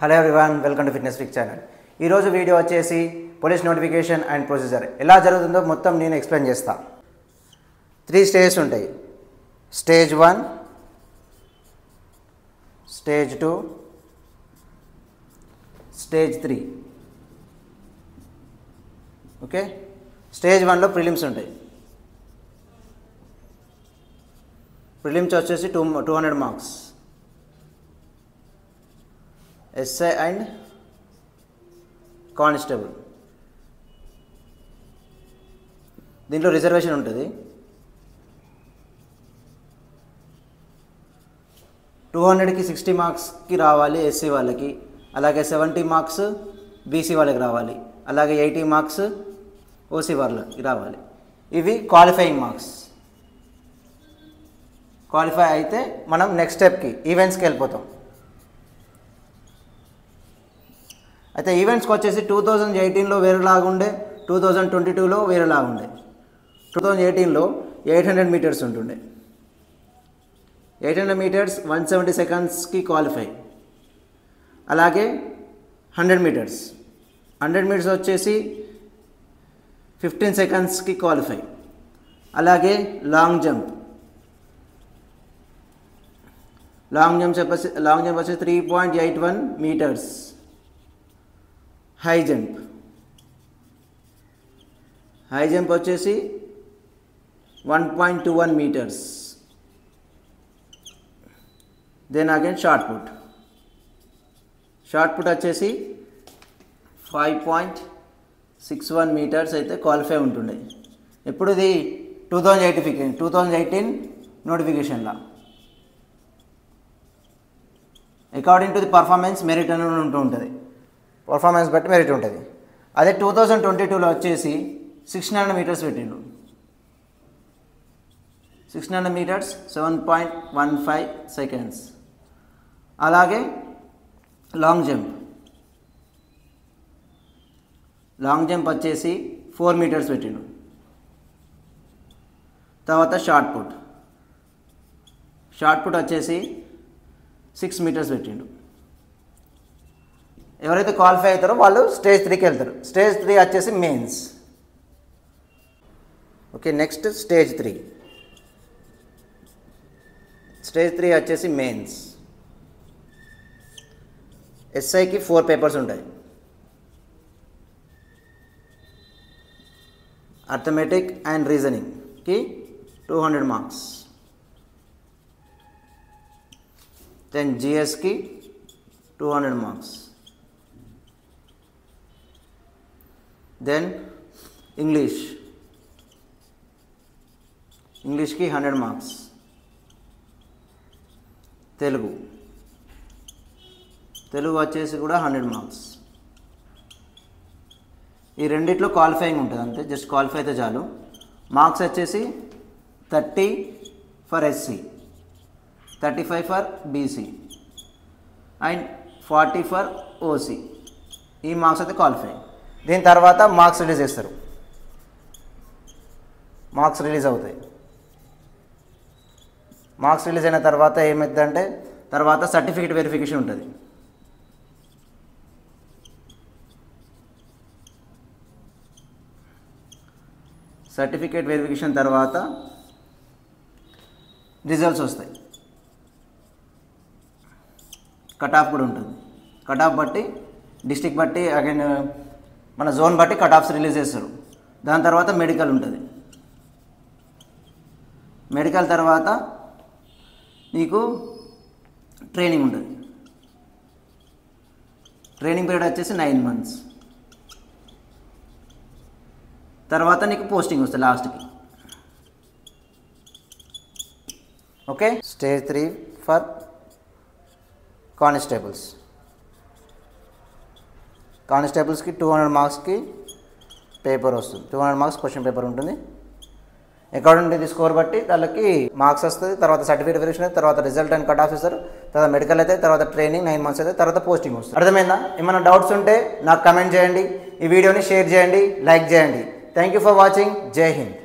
Hello everyone, welcome to fitness fix channel. ఈరోజు video వచ్చేసి police notification and procedure ఎలా జరుగుతుందో మొత్తం నేను ఎక్స్ప్లెయిన్ చేస్తా. 3 స్టేజెస్ ఉంటాయి. Stage 1, stage 2, stage 3. Okay, stage 1లో ప్రిలిమ్స్ ఉంటాయి. ప్రిలిమ్స్ వచ్చేసి 200 మార్క్స్. SI and constable. దీంట్లో రిజర్వేషన్ ఉంటుంది. 200కి 60 మార్క్స్కి రావాలి ఎస్సీ వాళ్ళకి, అలాగే 70 మార్క్స్ బీసీ వాళ్ళకి రావాలి, అలాగే 80 మార్క్స్ ఓసీ వాళ్ళకి రావాలి. ఇవి క్వాలిఫైయింగ్ మార్క్స్. క్వాలిఫై అయితే మనం నెక్స్ట్ స్టెప్కి ఈవెంట్స్కి వెళ్ళిపోతాం. అయితే ఈవెంట్స్కి వచ్చేసి 2018లో వేరేలాగుండే, 2022లో వేరేలాగుండే. 2018లో 800 మీటర్స్ ఉంటుండే. 800 మీటర్స్ 170 సెకండ్స్కి క్వాలిఫై. అలాగే 100 మీటర్స్ 100 మీటర్స్ వచ్చేసి 15 సెకండ్స్కి క్వాలిఫై. అలాగే లాంగ్ జంప్ వచ్చేసి 3.81 మీటర్స్. హై జంప్ వచ్చేసి 1.21 metres. Then again shot put వచ్చేసి 5.61 మీటర్స్ అయితే క్వాలిఫై ఉంటుండే. ఇప్పుడు ఇది 2018 నోటిఫికేషన్లో according to the performance merit అని ఉంటూ ఉంటుంది. పర్ఫార్మెన్స్ బట్టి మెరిట్ ఉంటుంది. అదే 2022లో వచ్చేసి 600 మీటర్స్ పెట్టిండు. 600 మీటర్స్ 7.15 సెకండ్స్. అలాగే లాంగ్ జంప్ వచ్చేసి 4 మీటర్స్ పెట్టిండు. తర్వాత షార్ట్ పుట్ వచ్చేసి 6 మీటర్స్ పెట్టిండు. ఎవరైతే క్వాలిఫై అవుతారో వాళ్ళు స్టేజ్ 3కి వెళ్తారు. స్టేజ్ 3 వచ్చేసి మెయిన్స్. ఓకే, నెక్స్ట్ స్టేజ్ 3 వచ్చేసి మెయిన్స్. ఎస్ఐకి 4 పేపర్స్ ఉంటాయి. అర్థమెటిక్ అండ్ రీజనింగ్కి 200 మార్క్స్. దెన్ జిఎస్కి 200 మార్క్స్. దెన్ ఇంగ్లీష్కి 100 మార్క్స్. తెలుగు వచ్చేసి కూడా 100 మార్క్స్. ఈ రెండిట్లో క్వాలిఫైయింగ్ ఉంటుంది, అంతే. జస్ట్ క్వాలిఫై అయితే చాలు. మార్క్స్ వచ్చేసి 30 for SC, 35 for BC and 40 for OC. ఈ మార్క్స్ అయితే క్వాలిఫై. దీని తర్వాత మార్క్స్ రిలీజ్ చేస్తారు. మార్క్స్ రిలీజ్ అవుతాయి. మార్క్స్ రిలీజ్ అయిన తర్వాత ఏమవుతుందంటే తర్వాత సర్టిఫికేట్ వెరిఫికేషన్ ఉంటుంది. సర్టిఫికేట్ వెరిఫికేషన్ తర్వాత రిజల్ట్స్ వస్తాయి. కట్ ఆఫ్ కూడా ఉంటుంది. కట్ ఆఫ్ బట్టి డిస్ట్రిక్ట్ బట్టి అగైన్ మన జోన్ బట్టి కట్ ఆఫ్స్ రిలీజ్ చేస్తారు. దాని తర్వాత మెడికల్ ఉంటుంది. మెడికల్ తర్వాత నీకు ట్రైనింగ్ ఉంటుంది. ట్రైనింగ్ పీరియడ్ వచ్చేసి 9 మంత్స్. తర్వాత నీకు పోస్టింగ్ వస్తుంది లాస్ట్కి. ఓకే, స్టేజ్ 3 ఫర్ కానిస్టేబుల్స్కి 200 మార్క్స్కి పేపర్ వస్తుంది. 200 మార్క్స్ క్వశ్చన్ పేపర్ ఉంటుంది. అకార్డింగ్ టు ది స్కోర్ బట్టి వాళ్ళకి మార్క్స్ వస్తుంది. తర్వాత సర్టిఫికేట్ వెరిఫికేషన్, తర్వాత రిజల్ట్ అండ్ కట్ ఆఫ్ ఇస్తారు. తర్వాత మెడికల్ అయితే, తర్వాత ట్రైనింగ్ 9 మంత్స్ అయితే, తర్వాత పోస్టింగ్ వస్తుంది. అర్థమైందా? ఏమైనా డౌట్స్ ఉంటే నాకు కమెంట్ చేయండి. ఈ వీడియోని షేర్ చేయండి, లైక్ చేయండి. Thank you for watching. జై హింద్.